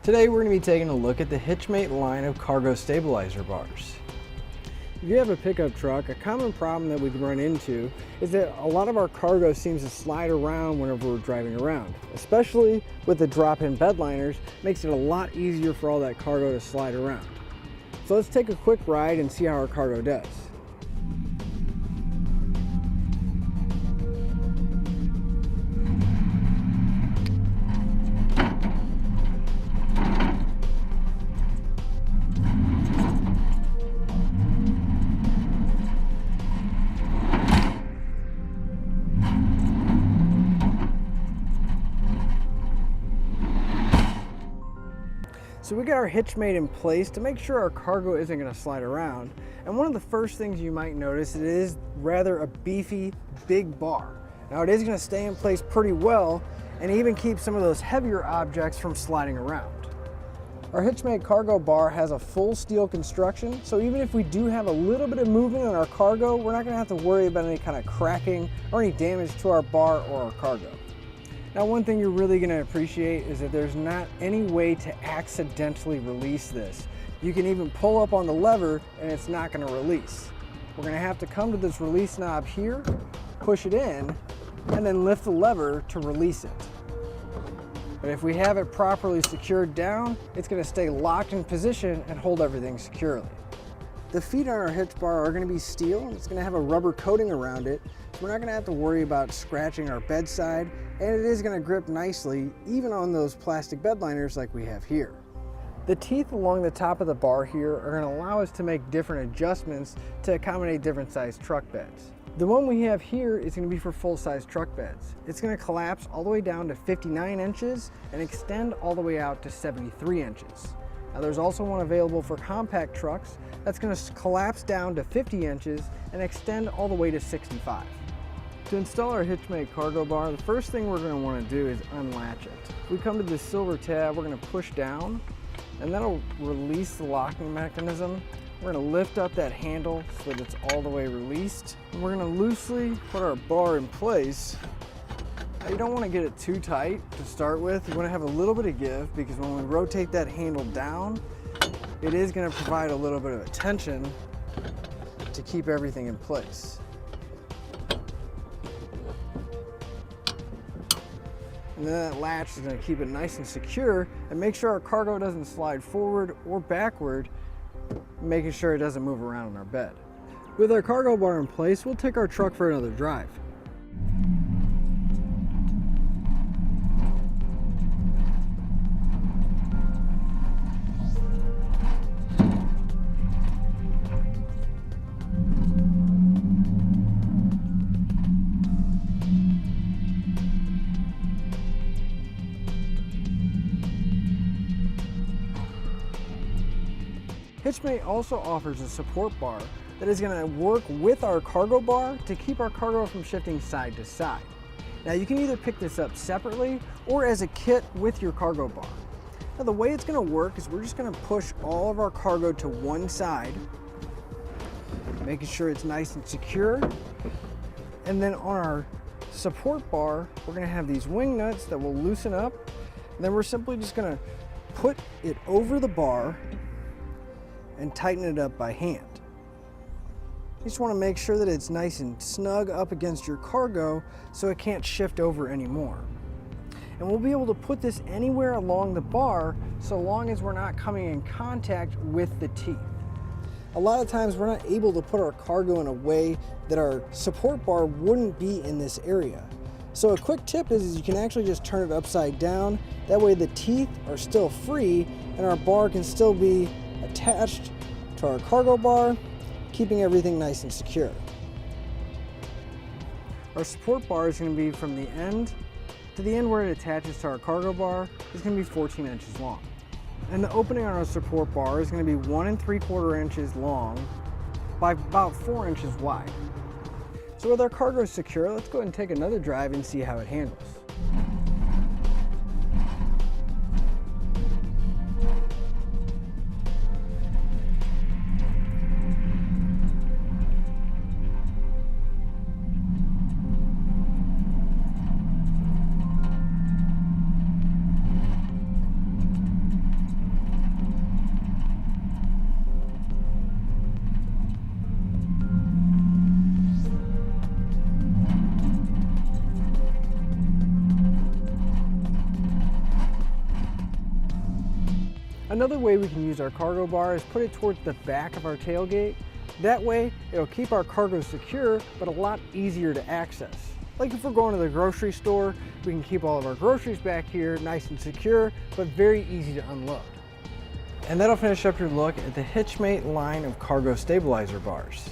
Today we're going to be taking a look at the HitchMate line of cargo stabilizer bars. If you have a pickup truck, a common problem that we can run into is that a lot of our cargo seems to slide around whenever we're driving around. Especially with the drop-in bed liners, makes it a lot easier for all that cargo to slide around. So let's take a quick ride and see how our cargo does. So we got our HitchMate in place to make sure our cargo isn't going to slide around. And one of the first things you might notice, it is rather a beefy, big bar. Now it is going to stay in place pretty well and even keep some of those heavier objects from sliding around. Our HitchMate cargo bar has a full steel construction, so even if we do have a little bit of movement on our cargo, we're not going to have to worry about any kind of cracking or any damage to our bar or our cargo. Now, one thing you're really going to appreciate is that there's not any way to accidentally release this. You can even pull up on the lever and it's not going to release. We're going to have to come to this release knob here, push it in, and then lift the lever to release it. But if we have it properly secured down, it's going to stay locked in position and hold everything securely. The feet on our hitch bar are going to be steel, and it's going to have a rubber coating around it, so we're not going to have to worry about scratching our bedside, and it is going to grip nicely even on those plastic bed liners like we have here. The teeth along the top of the bar here are going to allow us to make different adjustments to accommodate different size truck beds. The one we have here is going to be for full-size truck beds. It's going to collapse all the way down to 59 inches and extend all the way out to 73 inches. Now, there's also one available for compact trucks that's going to collapse down to 50 inches and extend all the way to 65. To install our HitchMate cargo bar, the first thing we're going to want to do is unlatch it. We come to this silver tab, we're going to push down, and that'll release the locking mechanism. We're going to lift up that handle so that it's all the way released. And we're going to loosely put our bar in place. Now, you don't want to get it too tight to start with. You want to have a little bit of give, because when we rotate that handle down, it is going to provide a little bit of a tension to keep everything in place. And then that latch is going to keep it nice and secure and make sure our cargo doesn't slide forward or backward, making sure it doesn't move around in our bed. With our cargo bar in place, we'll take our truck for another drive. HitchMate also offers a support bar that is going to work with our cargo bar to keep our cargo from shifting side to side. Now, you can either pick this up separately or as a kit with your cargo bar. Now, the way it's going to work is we're just going to push all of our cargo to one side, making sure it's nice and secure. And then on our support bar, we're going to have these wing nuts that will loosen up. And then we're simply just going to put it over the bar and tighten it up by hand. You just want to make sure that it's nice and snug up against your cargo so it can't shift over anymore. And we'll be able to put this anywhere along the bar so long as we're not coming in contact with the teeth. A lot of times we're not able to put our cargo in a way that our support bar wouldn't be in this area. So a quick tip is you can actually just turn it upside down. That way the teeth are still free and our bar can still be attached to our cargo bar, keeping everything nice and secure. Our support bar is going to be from the end to the end where it attaches to our cargo bar is going to be 14 inches long. And the opening on our support bar is going to be 1 3/4 inches long by about 4 inches wide. So with our cargo secure, let's go ahead and take another drive and see how it handles. Another way we can use our cargo bar is put it towards the back of our tailgate. That way, it'll keep our cargo secure, but a lot easier to access. Like if we're going to the grocery store, we can keep all of our groceries back here, nice and secure, but very easy to unload. And that'll finish up your look at the HitchMate line of cargo stabilizer bars.